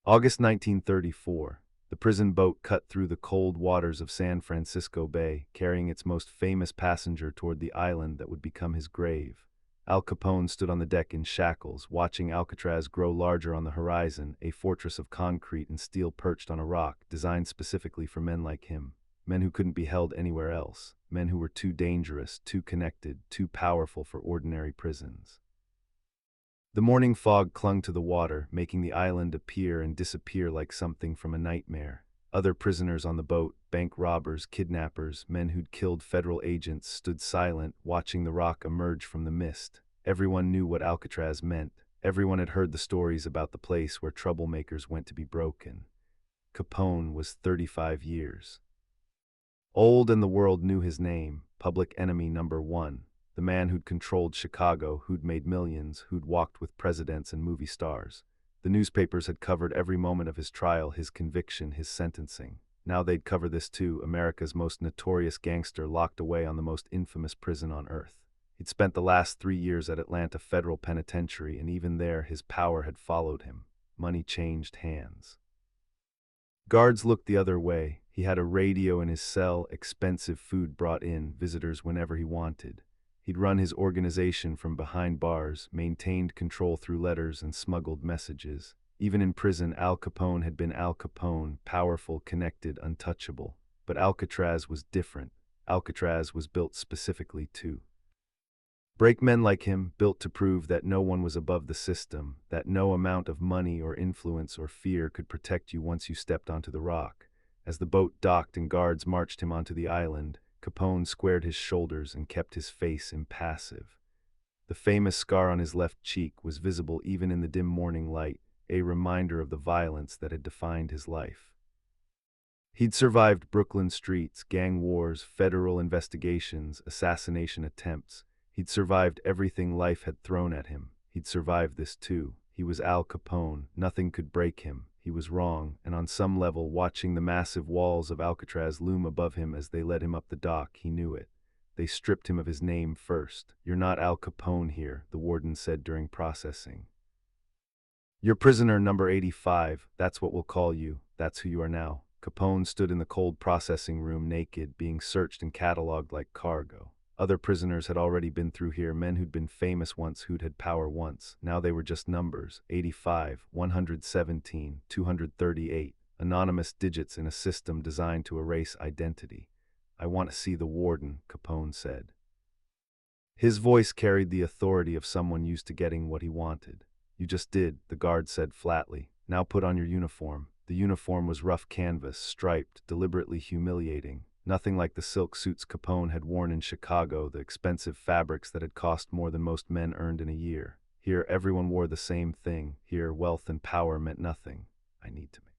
August 1934. The prison boat cut through the cold waters of San Francisco Bay, carrying its most famous passenger toward the island that would become his grave. Al Capone stood on the deck in shackles, watching Alcatraz grow larger on the horizon, a fortress of concrete and steel perched on a rock, designed specifically for men like him. Men who couldn't be held anywhere else. Men who were too dangerous, too connected, too powerful for ordinary prisons. The morning fog clung to the water, making the island appear and disappear like something from a nightmare. Other prisoners on the boat, bank robbers, kidnappers, men who'd killed federal agents, stood silent, watching the rock emerge from the mist. Everyone knew what Alcatraz meant. Everyone had heard the stories about the place where troublemakers went to be broken. Capone was 35 years old, and the world knew his name, public enemy number one. The man who'd controlled Chicago, who'd made millions, who'd walked with presidents and movie stars. The newspapers had covered every moment of his trial, his conviction, his sentencing. Now they'd cover this too, America's most notorious gangster locked away on the most infamous prison on earth. He'd spent the last 3 years at Atlanta Federal Penitentiary, and even there his power had followed him. Money changed hands. Guards looked the other way. He had a radio in his cell, expensive food brought in, visitors whenever he wanted. He'd run his organization from behind bars, maintained control through letters and smuggled messages. Even in prison, Al Capone had been Al Capone, powerful, connected, untouchable. But Alcatraz was different. Alcatraz was built specifically to break men like him, built to prove that no one was above the system, that no amount of money or influence or fear could protect you once you stepped onto the rock. As the boat docked and guards marched him onto the island, Capone squared his shoulders and kept his face impassive. The famous scar on his left cheek was visible even in the dim morning light, a reminder of the violence that had defined his life. He'd survived Brooklyn streets, gang wars, federal investigations, assassination attempts. He'd survived everything life had thrown at him. He'd survived this too. He was Al Capone. Nothing could break him. He was wrong, and on some level, watching the massive walls of Alcatraz loom above him as they led him up the dock, he knew it. They stripped him of his name first. "You're not Al Capone here," the warden said during processing. "You're prisoner number 85. That's what we'll call you. That's who you are now." Capone stood in the cold processing room, naked, being searched and cataloged like cargo. Other prisoners had already been through here, men who'd been famous once, who'd had power once. Now they were just numbers: 85, 117, 238, anonymous digits in a system designed to erase identity. "I want to see the warden," Capone said. His voice carried the authority of someone used to getting what he wanted. "You just did," the guard said flatly. "Now put on your uniform." The uniform was rough canvas, striped, deliberately humiliating. Nothing like the silk suits Capone had worn in Chicago, the expensive fabrics that had cost more than most men earned in a year. Here, everyone wore the same thing. Here, wealth and power meant nothing. "I need to make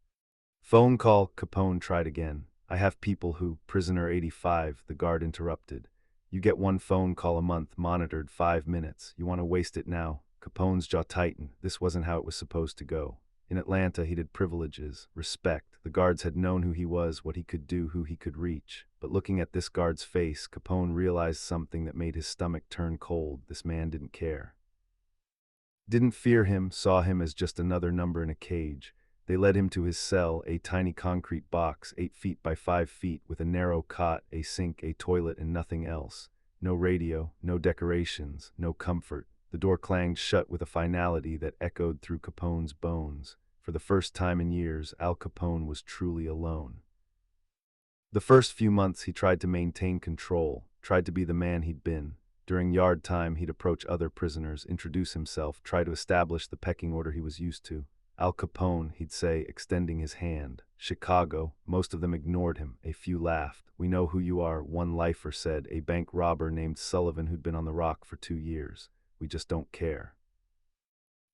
phone call," Capone tried again. "I have people who—" "Prisoner 85, the guard interrupted. "You get one phone call a month, monitored 5 minutes. You want to waste it now?" Capone's jaw tightened. This wasn't how it was supposed to go. In Atlanta, he'd had privileges, respect. The guards had known who he was, what he could do, who he could reach. But looking at this guard's face, Capone realized something that made his stomach turn cold. This man didn't care. Didn't fear him, saw him as just another number in a cage. They led him to his cell, a tiny concrete box, 8 feet by 5 feet, with a narrow cot, a sink, a toilet, and nothing else. No radio, no decorations, no comfort. The door clanged shut with a finality that echoed through Capone's bones. For the first time in years, Al Capone was truly alone. The first few months he tried to maintain control, tried to be the man he'd been. During yard time, he'd approach other prisoners, introduce himself, try to establish the pecking order he was used to. "Al Capone," he'd say, extending his hand. "Chicago." Most of them ignored him. A few laughed. "We know who you are," one lifer said, a bank robber named Sullivan who'd been on the rock for 2 years. "We just don't care."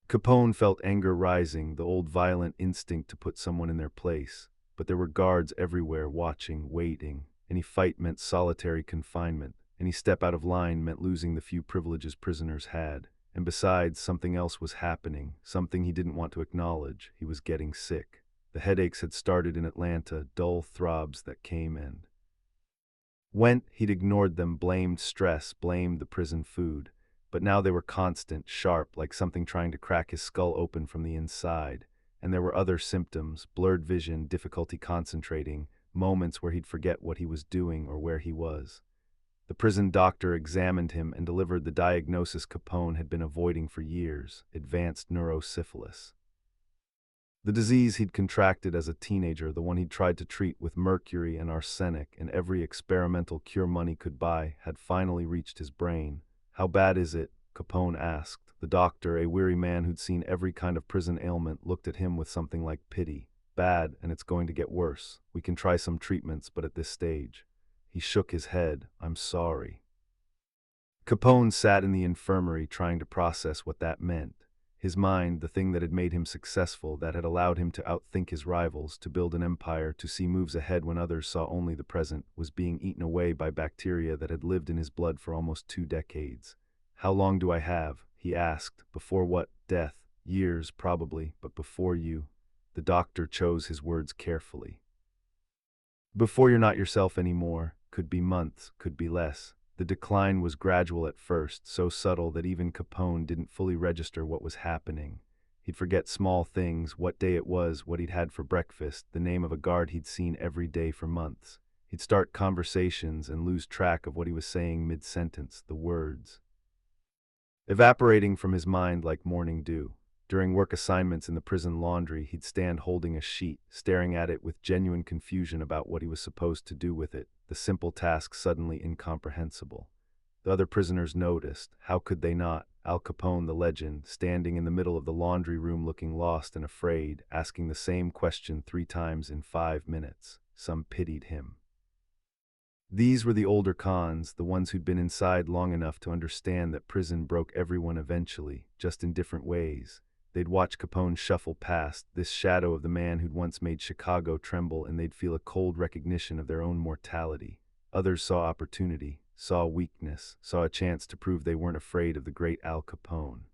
Capone felt anger rising, the old violent instinct to put someone in their place. But there were guards everywhere, watching, waiting. Any fight meant solitary confinement. Any step out of line meant losing the few privileges prisoners had. And besides, something else was happening, something he didn't want to acknowledge. He was getting sick. The headaches had started in Atlanta, dull throbs that came and went. He'd ignored them, blamed stress, blamed the prison food. But now they were constant, sharp, like something trying to crack his skull open from the inside. and there were other symptoms: blurred vision, difficulty concentrating, moments where he'd forget what he was doing or where he was. The prison doctor examined him and delivered the diagnosis Capone had been avoiding for years: advanced neurosyphilis. The disease he'd contracted as a teenager, the one he'd tried to treat with mercury and arsenic and every experimental cure money could buy, had finally reached his brain. "How bad is it?" Capone asked. The doctor, a weary man who'd seen every kind of prison ailment, looked at him with something like pity. "Bad, and it's going to get worse. We can try some treatments, but at this stage." He shook his head. "I'm sorry." Capone sat in the infirmary trying to process what that meant. His mind, the thing that had made him successful, that had allowed him to outthink his rivals, to build an empire, to see moves ahead when others saw only the present, was being eaten away by bacteria that had lived in his blood for almost 2 decades. "How long do I have?" he asked. "Before what? Death? Years, probably, but before you." The doctor chose his words carefully. "Before you're not yourself anymore. Could be months, could be less." The decline was gradual at first, so subtle that even Capone didn't fully register what was happening. He'd forget small things: what day it was, what he'd had for breakfast, the name of a guard he'd seen every day for months. He'd start conversations and lose track of what he was saying mid-sentence, the words evaporating from his mind like morning dew. During work assignments in the prison laundry, he'd stand holding a sheet, staring at it with genuine confusion about what he was supposed to do with it, the simple task suddenly incomprehensible. The other prisoners noticed. How could they not? Al Capone, the legend, standing in the middle of the laundry room looking lost and afraid, asking the same question 3 times in 5 minutes. Some pitied him. These were the older cons, the ones who'd been inside long enough to understand that prison broke everyone eventually, just in different ways. They'd watch Capone shuffle past, this shadow of the man who'd once made Chicago tremble, and they'd feel a cold recognition of their own mortality. Others saw opportunity, saw weakness, saw a chance to prove they weren't afraid of the great Al Capone.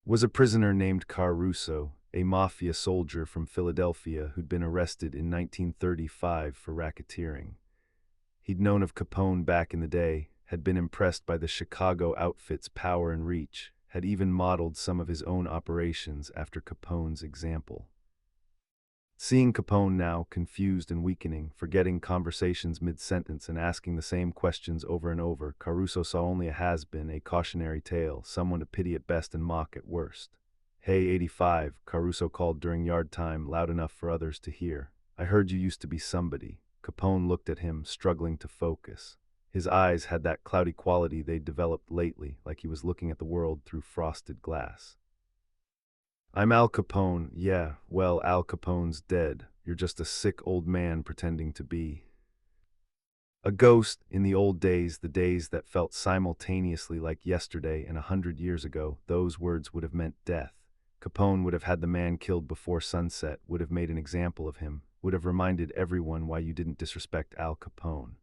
Was a prisoner named Caruso, a mafia soldier from Philadelphia who'd been arrested in 1935 for racketeering. He'd known of Capone back in the day, had been impressed by the Chicago outfit's power and reach, had even modeled some of his own operations after Capone's example. Seeing Capone now, confused and weakening, forgetting conversations mid-sentence and asking the same questions over and over, Caruso saw only a has-been, a cautionary tale, someone to pity at best and mock at worst. "Hey, 85, Caruso called during yard time, loud enough for others to hear. "I heard you used to be somebody." Capone looked at him, struggling to focus. His eyes had that cloudy quality they'd developed lately, like he was looking at the world through frosted glass. "I'm Al Capone." "Yeah, well, Al Capone's dead. You're just a sick old man pretending to be a ghost." In the old days, the days that felt simultaneously like yesterday and 100 years ago, those words would have meant death. Capone would have had the man killed before sunset, would have made an example of him, would have reminded everyone why you didn't disrespect Al Capone.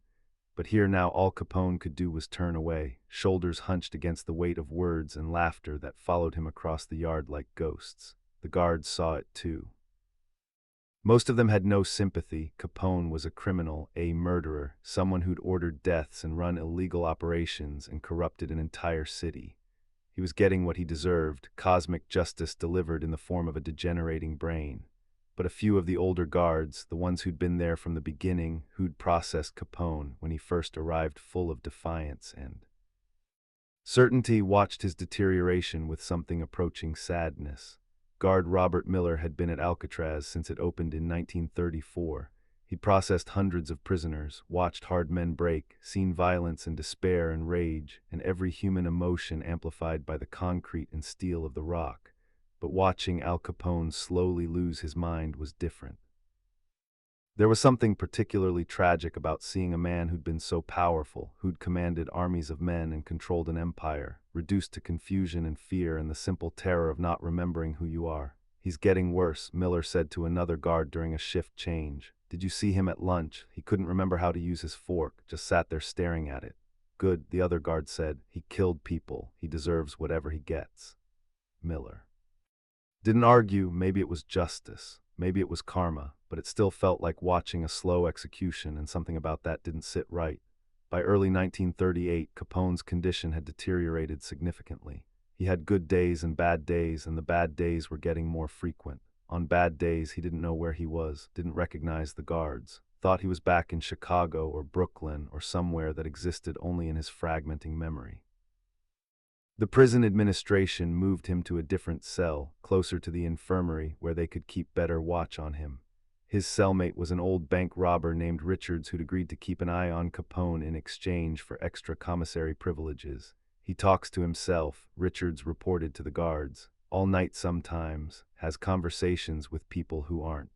But here now all Capone could do was turn away, shoulders hunched against the weight of words and laughter that followed him across the yard like ghosts. The guards saw it too. Most of them had no sympathy. Capone was a criminal, a murderer, someone who'd ordered deaths and run illegal operations and corrupted an entire city. He was getting what he deserved, cosmic justice delivered in the form of a degenerating brain. But a few of the older guards, the ones who'd been there from the beginning, who'd processed Capone when he first arrived, full of defiance and certainty, watched his deterioration with something approaching sadness. Guard Robert Miller had been at Alcatraz since it opened in 1934. He'd processed hundreds of prisoners, watched hard men break, seen violence and despair and rage, and every human emotion amplified by the concrete and steel of the rock. But watching Al Capone slowly lose his mind was different. There was something particularly tragic about seeing a man who'd been so powerful, who'd commanded armies of men and controlled an empire, reduced to confusion and fear and the simple terror of not remembering who you are. "He's getting worse," Miller said to another guard during a shift change. "Did you see him at lunch? He couldn't remember how to use his fork, just sat there staring at it." "Good," the other guard said. "He killed people. He deserves whatever he gets." Miller didn't argue. Maybe it was justice, maybe it was karma, but it still felt like watching a slow execution, and something about that didn't sit right. By early 1938, Capone's condition had deteriorated significantly. He had good days and the bad days were getting more frequent. On bad days, he didn't know where he was, didn't recognize the guards, thought he was back in Chicago or Brooklyn or somewhere that existed only in his fragmenting memory. The prison administration moved him to a different cell, closer to the infirmary, where they could keep better watch on him. His cellmate was an old bank robber named Richards who'd agreed to keep an eye on Capone in exchange for extra commissary privileges. He talks to himself, Richards reported to the guards, all night sometimes, has conversations with people who aren't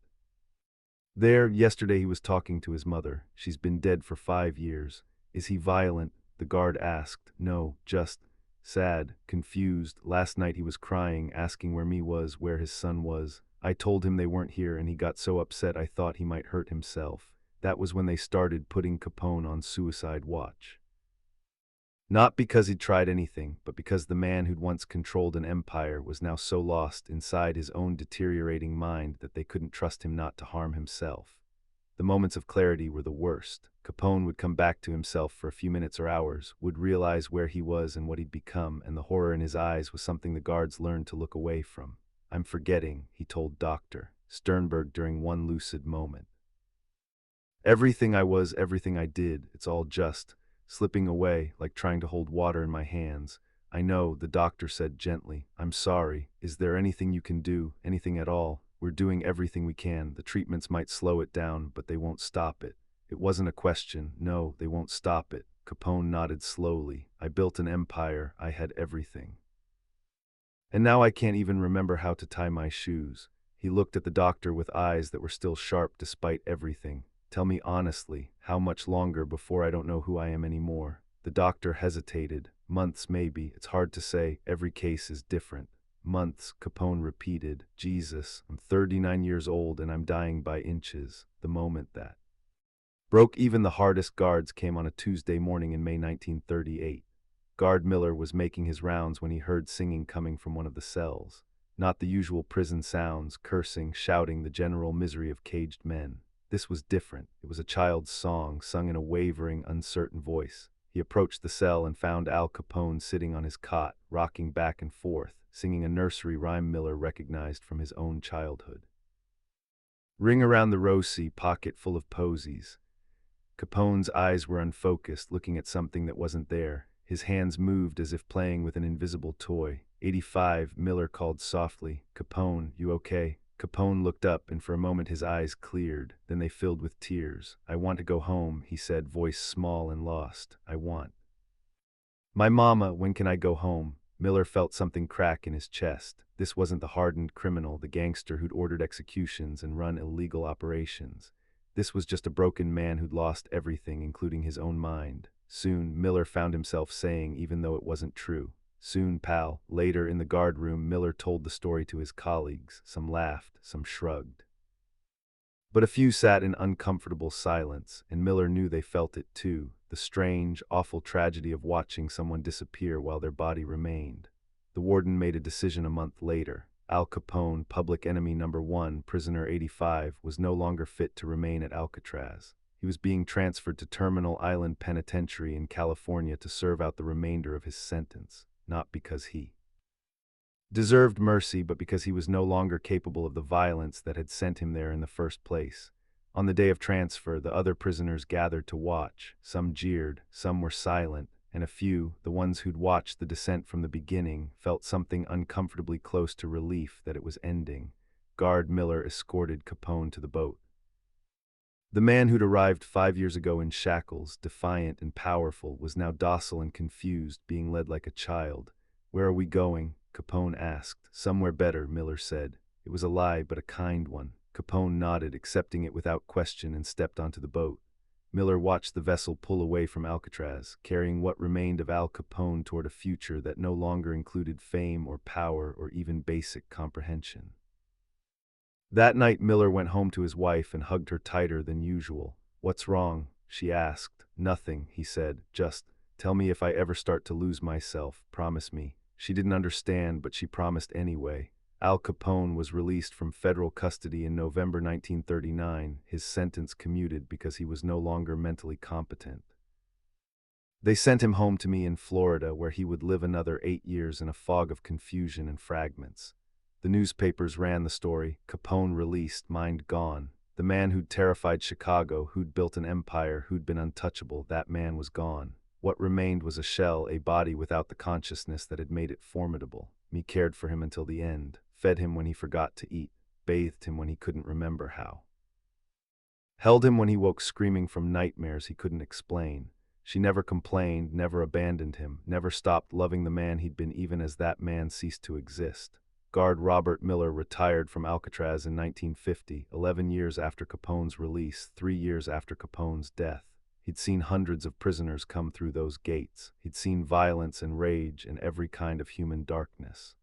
there. Yesterday he was talking to his mother. She's been dead for 5 years. Is he violent? The guard asked. No, just sad, confused. Last night he was crying, asking where me was, where his son was. I told him they weren't here and he got so upset I thought he might hurt himself. That was when they started putting Capone on suicide watch. Not because he'd tried anything, but because the man who'd once controlled an empire was now so lost inside his own deteriorating mind that they couldn't trust him not to harm himself. The moments of clarity were the worst. Capone would come back to himself for a few minutes or hours, would realize where he was and what he'd become, and the horror in his eyes was something the guards learned to look away from. I'm forgetting, he told Dr. Sternberg during one lucid moment. Everything I was, everything I did, it's all just slipping away, like trying to hold water in my hands. I know, the doctor said gently. I'm sorry. Is there anything you can do, anything at all? We're doing everything we can. The treatments might slow it down, but they won't stop it. It wasn't a question. No, they won't stop it. Capone nodded slowly. I built an empire. I had everything. And now I can't even remember how to tie my shoes. He looked at the doctor with eyes that were still sharp despite everything. Tell me honestly, how much longer before I don't know who I am anymore? The doctor hesitated. Months maybe, it's hard to say, every case is different. Months, Capone repeated. Jesus, I'm 39 years old and I'm dying by inches. The moment that broke even the hardest guards came on a Tuesday morning in May 1938. Guard Miller was making his rounds when he heard singing coming from one of the cells. Not the usual prison sounds, cursing, shouting, the general misery of caged men. This was different. It was a child's song, sung in a wavering, uncertain voice. He approached the cell and found Al Capone sitting on his cot, rocking back and forth, singing a nursery rhyme Miller recognized from his own childhood. Ring around the rosy, pocket full of posies. Capone's eyes were unfocused, looking at something that wasn't there. His hands moved as if playing with an invisible toy. 85, Miller called softly. Capone, you okay? Capone looked up, and for a moment his eyes cleared, then they filled with tears. I want to go home, he said, voice small and lost. I want my mama, when can I go home? Miller felt something crack in his chest. This wasn't the hardened criminal, the gangster who'd ordered executions and run illegal operations. This was just a broken man who'd lost everything, including his own mind. Soon, Miller found himself saying, even though it wasn't true, soon, pal. Later, in the guard room, Miller told the story to his colleagues. Some laughed, some shrugged. But a few sat in uncomfortable silence, and Miller knew they felt it too, the strange, awful tragedy of watching someone disappear while their body remained. The warden made a decision a month later. Al Capone, public enemy number 1, prisoner 85, was no longer fit to remain at Alcatraz. He was being transferred to Terminal Island Penitentiary in California to serve out the remainder of his sentence, not because he deserved mercy, but because he was no longer capable of the violence that had sent him there in the first place. On the day of transfer, the other prisoners gathered to watch. Some jeered, some were silent, and a few, the ones who'd watched the descent from the beginning, felt something uncomfortably close to relief that it was ending. Guard Miller escorted Capone to the boat. The man who'd arrived 5 years ago in shackles, defiant and powerful, was now docile and confused, being led like a child. Where are we going? Capone asked. Somewhere better, Miller said. It was a lie, but a kind one. Capone nodded, accepting it without question, and stepped onto the boat. Miller watched the vessel pull away from Alcatraz, carrying what remained of Al Capone toward a future that no longer included fame or power or even basic comprehension. That night, Miller went home to his wife and hugged her tighter than usual. What's wrong? She asked. Nothing, he said. Just tell me if I ever start to lose myself. Promise me. She didn't understand, but she promised anyway. Al Capone was released from federal custody in November 1939, his sentence commuted because he was no longer mentally competent. They sent him home to me in Florida, where he would live another 8 years in a fog of confusion and fragments. The newspapers ran the story: Capone released, mind gone. The man who'd terrified Chicago, who'd built an empire, who'd been untouchable, that man was gone. What remained was a shell, a body without the consciousness that had made it formidable. Me cared for him until the end, fed him when he forgot to eat, bathed him when he couldn't remember how, held him when he woke screaming from nightmares he couldn't explain. She never complained, never abandoned him, never stopped loving the man he'd been even as that man ceased to exist. Guard Robert Miller retired from Alcatraz in 1950, 11 years after Capone's release, 3 years after Capone's death. He'd seen hundreds of prisoners come through those gates. He'd seen violence and rage and every kind of human darkness.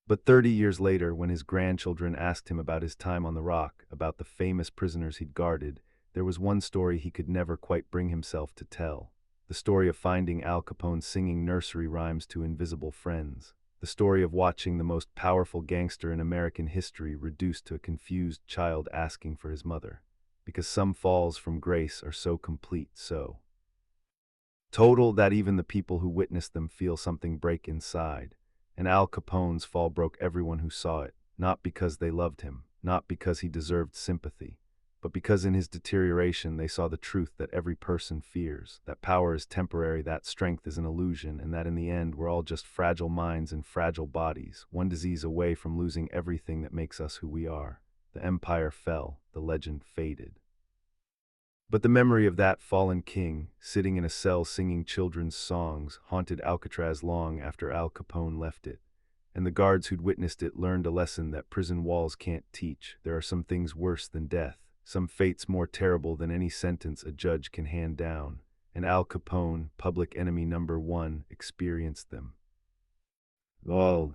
But 30 years later, when his grandchildren asked him about his time on the Rock, about the famous prisoners he'd guarded, there was one story he could never quite bring himself to tell. The story of finding Al Capone singing nursery rhymes to invisible friends. The story of watching the most powerful gangster in American history reduced to a confused child asking for his mother. Because some falls from grace are so complete, so total that even the people who witness them feel something break inside. And Al Capone's fall broke everyone who saw it, not because they loved him, not because he deserved sympathy, but because in his deterioration they saw the truth that every person fears, that power is temporary, that strength is an illusion, and that in the end we're all just fragile minds and fragile bodies, one disease away from losing everything that makes us who we are. The empire fell, the legend faded. But the memory of that fallen king, sitting in a cell singing children's songs, haunted Alcatraz long after Al Capone left it. And the guards who'd witnessed it learned a lesson that prison walls can't teach. There are some things worse than death, some fates more terrible than any sentence a judge can hand down. And Al Capone, public enemy number one, experienced them all.